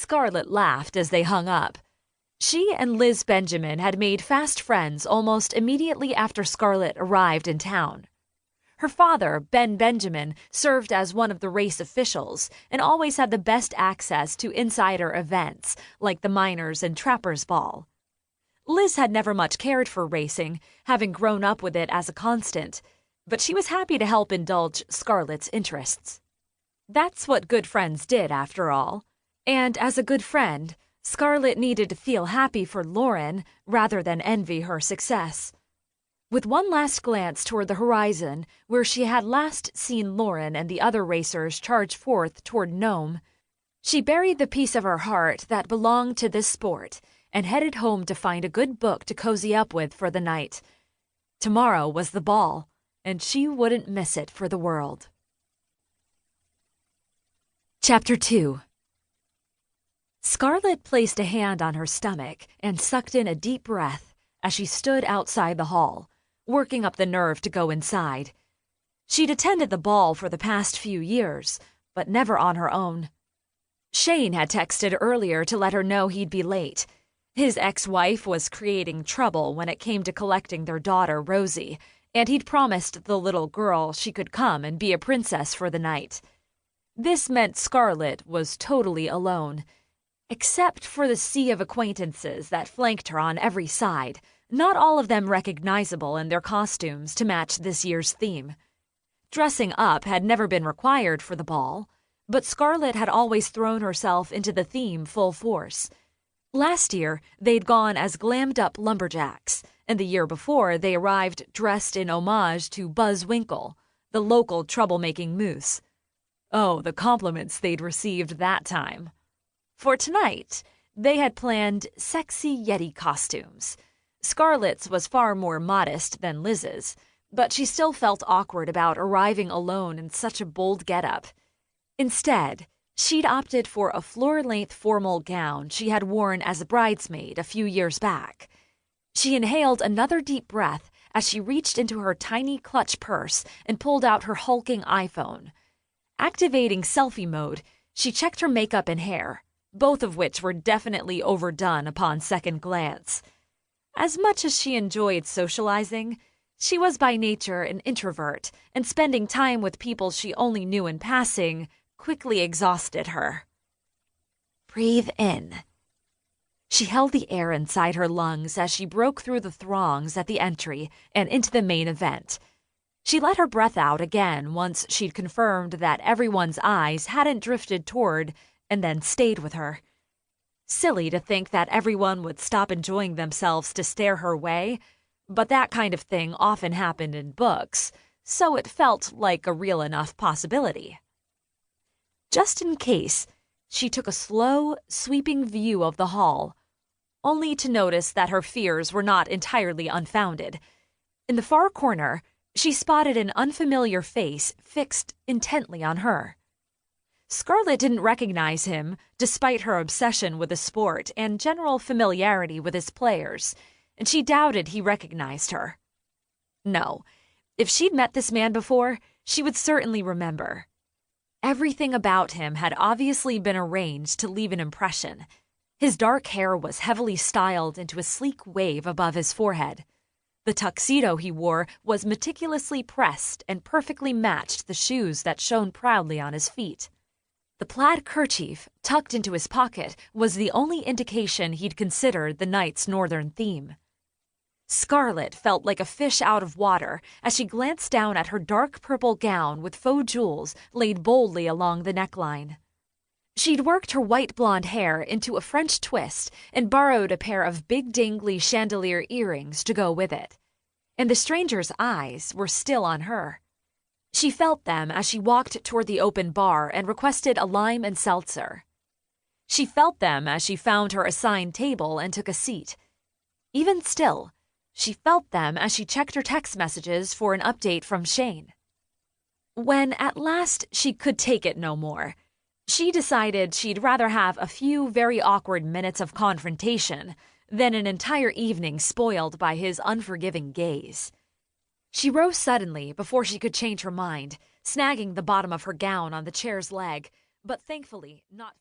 Scarlett laughed as they hung up. She and Liz Benjamin had made fast friends almost immediately after Scarlett arrived in town. Her father, Ben Benjamin, served as one of the race officials and always had the best access to insider events like the Miners' and Trappers' Ball. Liz had never much cared for racing, having grown up with it as a constant, but she was happy to help indulge Scarlett's interests. That's what good friends did, after all. And as a good friend, Scarlett needed to feel happy for Lauren rather than envy her success. With one last glance toward the horizon, where she had last seen Lauren and the other racers charge forth toward Nome, she buried the piece of her heart that belonged to this sport and headed home to find a good book to cozy up with for the night. Tomorrow was the ball, and she wouldn't miss it for the world. Chapter 2. Scarlett placed a hand on her stomach and sucked in a deep breath as she stood outside the hall, working up the nerve to go inside. She'd attended the ball for the past few years, but never on her own. Shane had texted earlier to let her know he'd be late. His ex-wife was creating trouble when it came to collecting their daughter, Rosie, and he'd promised the little girl she could come and be a princess for the night. This meant Scarlett was totally alone. Except for the sea of acquaintances that flanked her on every side, not all of them recognizable in their costumes to match this year's theme. Dressing up had never been required for the ball, but Scarlett had always thrown herself into the theme full force. Last year, they'd gone as glammed-up lumberjacks, and the year before they arrived dressed in homage to Buzz Winkle, the local troublemaking moose. Oh, the compliments they'd received that time. For tonight, they had planned sexy Yeti costumes. Scarlett's was far more modest than Liz's, but she still felt awkward about arriving alone in such a bold getup. Instead, she'd opted for a floor-length formal gown she had worn as a bridesmaid a few years back. She inhaled another deep breath as she reached into her tiny clutch purse and pulled out her hulking iPhone. Activating selfie mode, she checked her makeup and hair, both of which were definitely overdone upon second glance. As much as she enjoyed socializing, she was by nature an introvert, and spending time with people she only knew in passing quickly exhausted her. Breathe in. She held the air inside her lungs as she broke through the throngs at the entry and into the main event. She let her breath out again once she'd confirmed that everyone's eyes hadn't drifted toward and then stayed with her. Silly to think that everyone would stop enjoying themselves to stare her way, but that kind of thing often happened in books, so it felt like a real enough possibility. Just in case, she took a slow, sweeping view of the hall, only to notice that her fears were not entirely unfounded. In the far corner, she spotted an unfamiliar face fixed intently on her. Scarlett didn't recognize him, despite her obsession with the sport and general familiarity with his players, and she doubted he recognized her. No, if she'd met this man before, she would certainly remember. Everything about him had obviously been arranged to leave an impression. His dark hair was heavily styled into a sleek wave above his forehead. The tuxedo he wore was meticulously pressed and perfectly matched the shoes that shone proudly on his feet. The plaid kerchief, tucked into his pocket, was the only indication he'd considered the night's northern theme. Scarlett felt like a fish out of water as she glanced down at her dark purple gown with faux jewels laid boldly along the neckline. She'd worked her white blonde hair into a French twist and borrowed a pair of big dangly chandelier earrings to go with it. And the stranger's eyes were still on her. She felt them as she walked toward the open bar and requested a lime and seltzer. She felt them as she found her assigned table and took a seat. Even still, she felt them as she checked her text messages for an update from Shane. When at last she could take it no more, she decided she'd rather have a few very awkward minutes of confrontation than an entire evening spoiled by his unforgiving gaze. She rose suddenly before she could change her mind, snagging the bottom of her gown on the chair's leg, but thankfully not